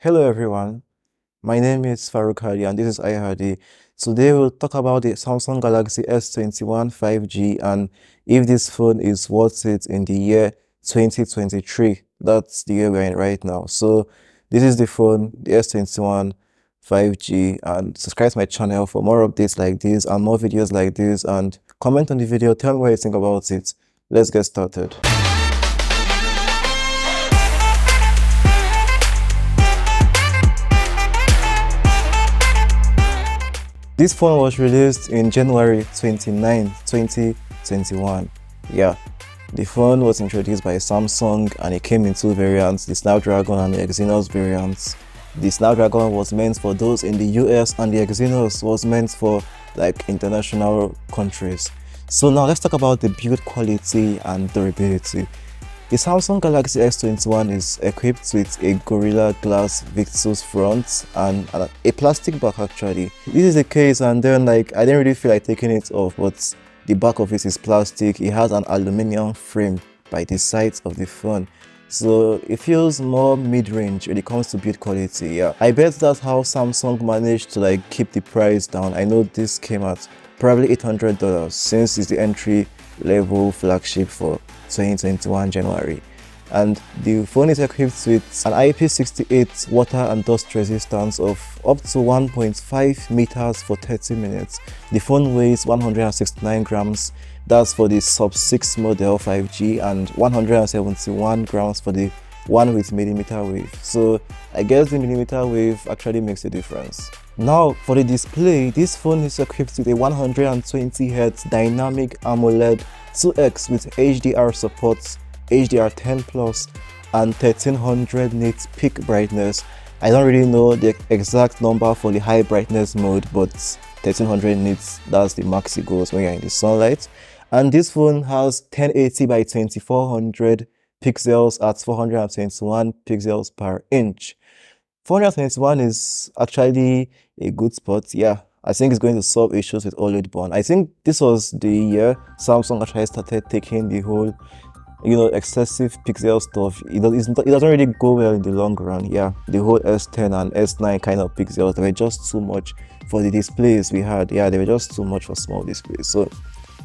Hello everyone, my name is Haadi and this is iHaadi. Today we'll talk about the Samsung Galaxy S21 5G and if this phone is worth it in the year 2023. That's the year we're in right now. So this is the phone, the S21 5G, and subscribe to my channel for more updates like this and more videos like this, and comment on the video, tell me what you think about it. Let's get started. This phone was released in January 29, 2021. Yeah, the phone was introduced by Samsung and it came in two variants, the Snapdragon and the Exynos variants. The Snapdragon was meant for those in the US and the Exynos was meant for like international countries. So now let's talk about the build quality and durability. The Samsung Galaxy S21 is equipped with a Gorilla Glass Victus front and a plastic back actually. This is the case, and then I didn't really feel like taking it off, but the back of it is plastic. It has an aluminum frame by the sides of the phone. So it feels more mid-range when it comes to build quality. Yeah, I bet that's how Samsung managed to keep the price down. I know this came at probably $800 since it's the entry level flagship for 2021 January, and the phone is equipped with an IP68 water and dust resistance of up to 1.5 meters for 30 minutes. The phone weighs 169 grams, that's for the sub 6 model 5G, and 171 grams for the one with millimeter wave. So I guess the millimeter wave actually makes a difference. Now for the display, this phone is equipped with a 120Hz dynamic AMOLED 2X with HDR support, HDR10 Plus, and 1300 nits peak brightness. I don't really know the exact number for the high brightness mode, but 1300 nits, that's the max it goes when you're in the sunlight. And this phone has 1080 by 2400 pixels at 421 pixels per inch. 421 is actually a good spot. Yeah, I think it's going to solve issues with OLED burn. I think this was the year Samsung actually started taking the whole, excessive pixel stuff. It doesn't really go well in the long run. Yeah, the whole S10 and S9 kind of pixels, they were just too much for the displays we had. Yeah, they were just too much for small displays. So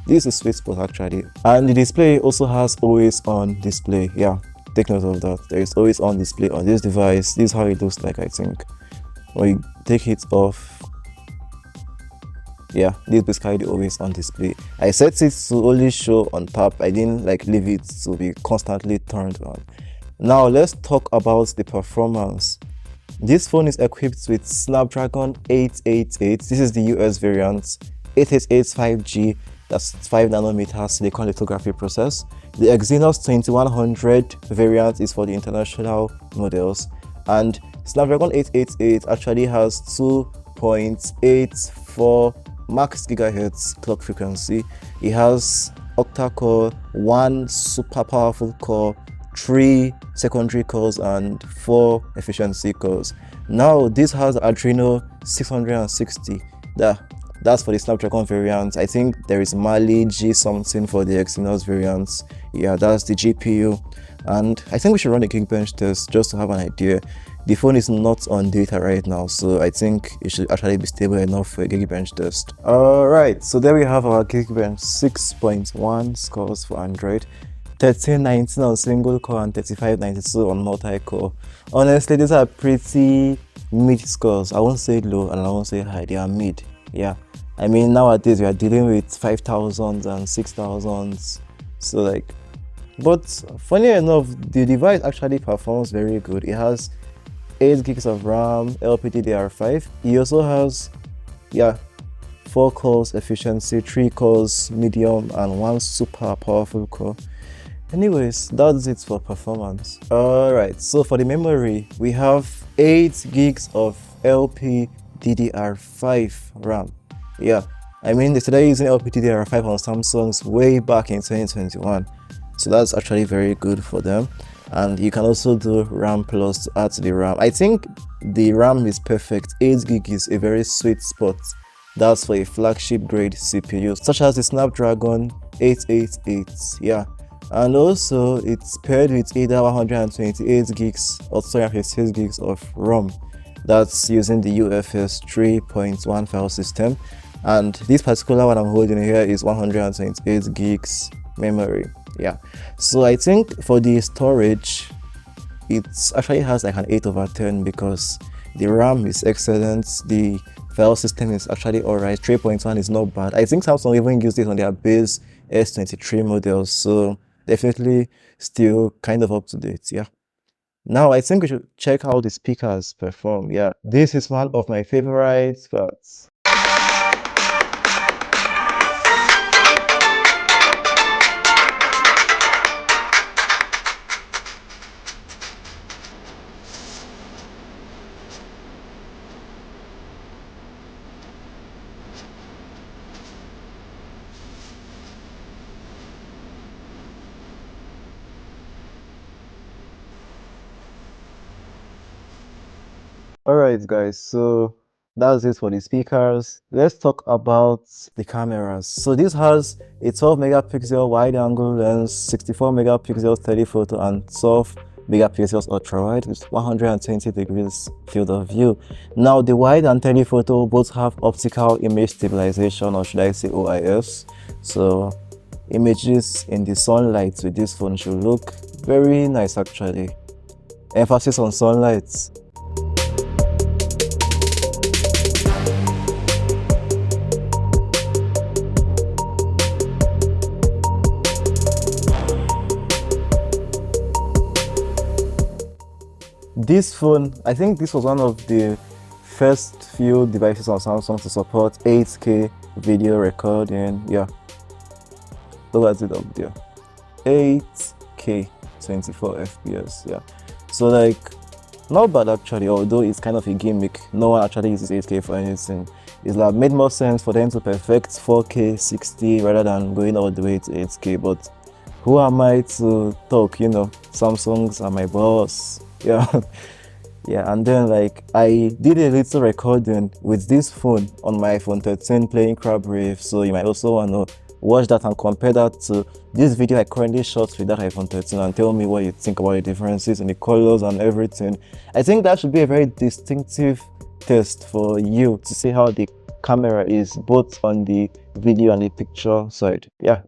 this is a sweet spot actually. And the display also has always on display. Yeah, take note of that. There is always on display on this device. This is how it looks like, I think. When you take it off, yeah, this is basically the always on display. I set it to only show on tap. I didn't leave it to be constantly turned on. Now let's talk about the performance. This phone is equipped with Snapdragon 888. This is the US variant. 888 5G, that's 5nm silicon lithography process. The Exynos 2100 variant is for the international models, and Snapdragon 888 actually has 2.84 max gigahertz clock frequency. It has octa-core, 1 super powerful core, 3 secondary cores, and 4 efficiency cores. Now this has Adreno 660. That's for the Snapdragon variant. I think there is Mali G something for the Exynos variants. Yeah, that's the GPU. And I think we should run a Geekbench test just to have an idea. The phone is not on data right now, so I think it should actually be stable enough for a Geekbench test. Alright, so there we have our Geekbench 6.1 scores for Android. 1319 on single core and 3592 on multi-core. Honestly, these are pretty mid scores. I won't say low and I won't say high, they are mid. Yeah, I mean nowadays we are dealing with 5000s and 6000s, so but funny enough, the device actually performs very good. It has 8 gigs of RAM, LPDDR5. It also has 4 cores efficiency, 3 cores medium, and 1 super powerful core. Anyways, that's it for performance. Alright, so for the memory, we have 8 gigs of LPDDR5 RAM. Yeah, I mean they started using LPDDR5 on Samsung's way back in 2021, so that's actually very good for them. And you can also do RAM plus to add to the RAM. I think the RAM is perfect. 8 gig is a very sweet spot. That's for a flagship grade CPU such as the Snapdragon 888. Yeah, And also it's paired with either 128 gigs or 256 gigs of ROM. That's using the UFS 3.1 file system, and this particular one I'm holding here is 128 gigs memory. Yeah, so I think for the storage it actually has like an 8/10 because the RAM is excellent, the file system is actually alright, 3.1 is not bad. I think Samsung even used it on their base S23 models, so definitely still kind of up to date. Yeah, now I think we should check how the speakers perform. Yeah, this is one of my favorite parts. Alright guys, so that's it for the speakers. Let's talk about the cameras. So this has a 12 megapixel wide angle lens, 64 megapixel telephoto, and 12 megapixels ultra wide with 120 degrees field of view. Now the wide and telephoto both have optical image stabilization, or should I say OIS. So images in the sunlight with this phone should look very nice actually. Emphasis on sunlight. This phone, I think this was one of the first few devices on Samsung to support 8K video recording. Yeah, look at it up there, 8K 24 FPS. Yeah, so like not bad actually, although it's kind of a gimmick. No one actually uses 8K for anything. It's like made more sense for them to perfect 4K 60 rather than going all the way to 8K. But who am I to talk? You know, Samsungs are my boss. Yeah. Yeah, and then like I did a little recording with this phone on my iPhone 13 playing Crab Reef, so you might also want to watch that and compare that to this video I currently shot with that iPhone 13 and tell me what you think about the differences in the colors and everything. I think that should be a very distinctive test for you to see how the camera is both on the video and the picture side. Yeah.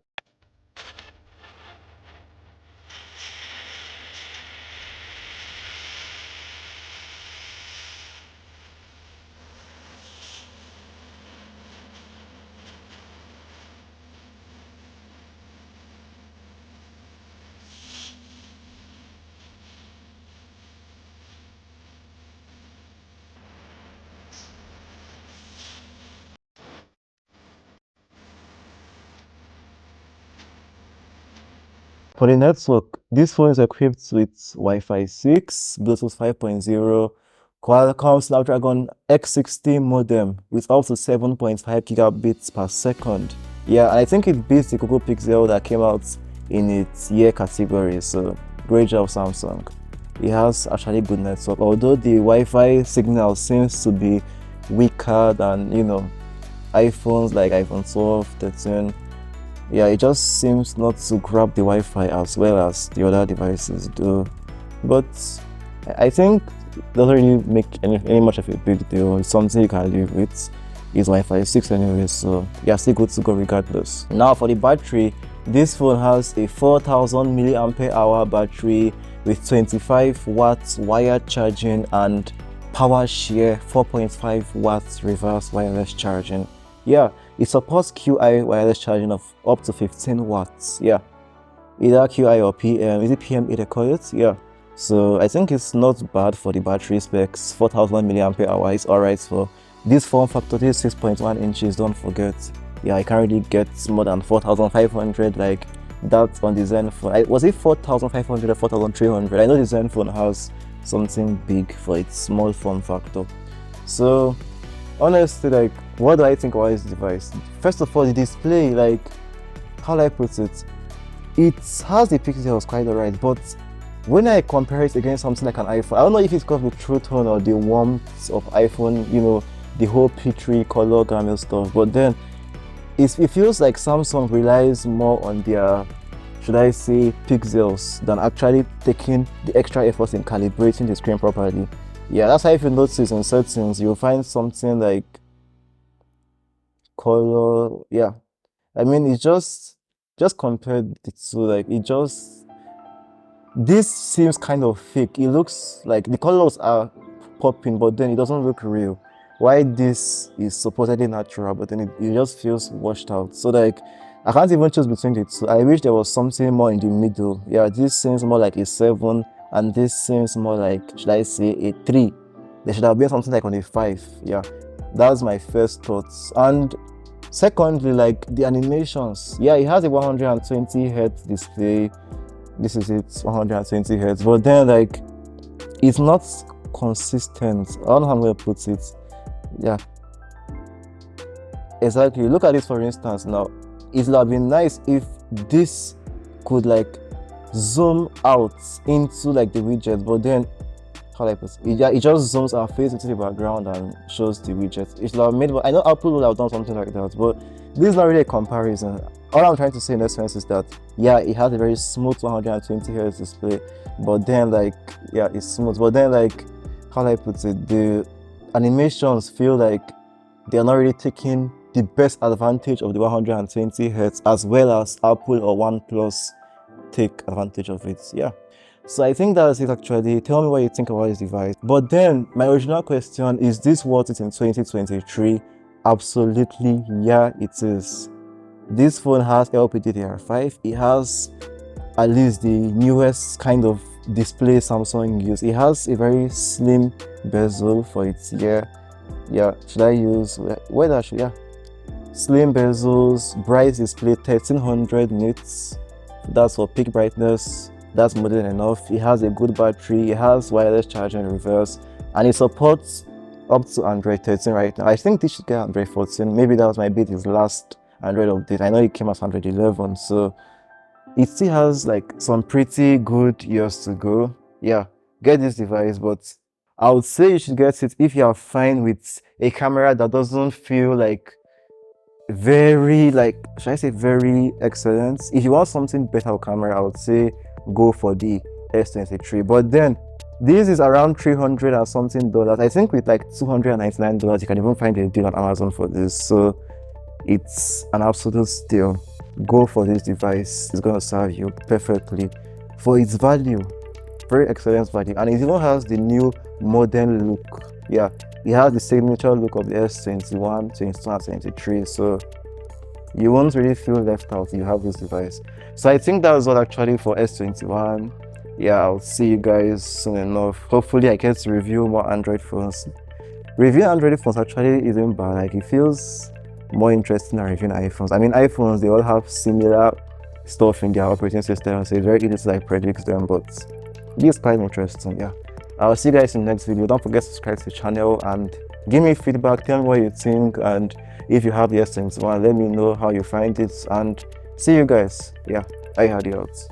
For the network, this phone is equipped with Wi-Fi 6, Bluetooth 5.0, Qualcomm Snapdragon X60 modem with up to 7.5 gigabits per second. Yeah, and I think it beats the Google Pixel that came out in its year category, so great job Samsung. It has actually good network, although the Wi-Fi signal seems to be weaker than, you know, iPhones like iPhone 12, 13. Yeah, it just seems not to grab the Wi-Fi as well as the other devices do. But I think it doesn't really make any much of a big deal. It's something you can live with. It's Wi-Fi 6 anyway, so you're still good to go regardless. Now for the battery, this phone has a 4000 mAh battery with 25 watts wired charging and power share 4.5 watts reverse wireless charging. Yeah, it supports QI wireless charging of up to 15 watts. Yeah, either QI or PM. Is it PM they call it? Yeah. So I think it's not bad for the battery specs. 4000 mAh is alright for this form factor. This 6.1 inches. Don't forget. Yeah, I can't really get more than 4500 like that on the Zenfone. Was it 4500 or 4300? I know the Zenfone has something big for its small form factor. So honestly, like, what do I think about this device? First of all, the display, like, how do I put it? It has the pixels quite alright, but when I compare it against something like an iPhone, I don't know if it's because of the true tone or the warmth of iPhone, you know, the whole P3 color gamut stuff, but then it feels like Samsung relies more on their should I say, pixels than actually taking the extra effort in calibrating the screen properly. Yeah, that's why if you notice in settings, you'll find something like color. Yeah, I mean, it's just compared the two, like this seems kind of fake. It looks like the colors are popping, but then it doesn't look real. Why this is supposedly natural, but then it just feels washed out. So like, I can't even choose between the two. I wish there was something more in the middle. Yeah, this seems more like a 7, and this seems more like, should I say, a 3. There should have been something like on a 5. Yeah, that's my first thoughts. And secondly, like the animations. Yeah, it has a 120 hertz display. This is it, 120 hertz, but then like it's not consistent. I don't know how I'm gonna put it. Yeah, exactly. Look at this, for instance. Now it would have been nice if this could like zoom out into like the widget, but then how do I put it? It just zooms our face into the background and shows the widget. It should have made, I know Apple would have done something like that, but this is not really a comparison. All I'm trying to say in essence is that, yeah, it has a very smooth 120 Hz display, but then like, yeah, it's smooth, but then like, how do I put it? The animations feel like they're not really taking the best advantage of the 120 Hz as well as Apple or OnePlus take advantage of it. Yeah. So I think that's it actually. Tell me what you think about this device. But then my original question, is this worth it in 2023? Absolutely, yeah, it is. This phone has LPDDR5. It has at least the newest kind of display Samsung use. It has a very slim bezel for its yeah. Should I use whether should yeah? Slim bezels, bright display, 1300 nits. That's for peak brightness. That's modern enough. It has a good battery. It has wireless charging in reverse, and it supports up to Android 13 right now. I think this should get Android 14. Maybe that might be its last Android update. I know it came as Android 11, so it still has like some pretty good years to go. Yeah, get this device, but I would say you should get it if you are fine with a camera that doesn't feel like very, like, should I say very excellent. If you want something better with camera, I would say go for the S23. But then this is around $300 and something dollars. I think with like $299 you can even find a deal on Amazon for this, so it's an absolute steal. Go for this device. It's gonna serve you perfectly for its value. Very excellent value, and it even has the new modern look. Yeah, it has the signature look of the S21, 22 and 23, so you won't really feel left out if you have this device. So I think that's all actually for S21. Yeah, I'll see you guys soon enough. Hopefully I get to review more Android phones. Reviewing Android phones actually isn't bad. Like, it feels more interesting than reviewing iPhones. I mean, iPhones, they all have similar stuff in their operating system, so it's very easy to like predict them, but this is quite interesting. Yeah, I'll see you guys in the next video. Don't forget to subscribe to the channel and give me feedback. Tell me what you think, and if you have the S21, let me know how you find it, and see you guys. Yeah, iHaadi out.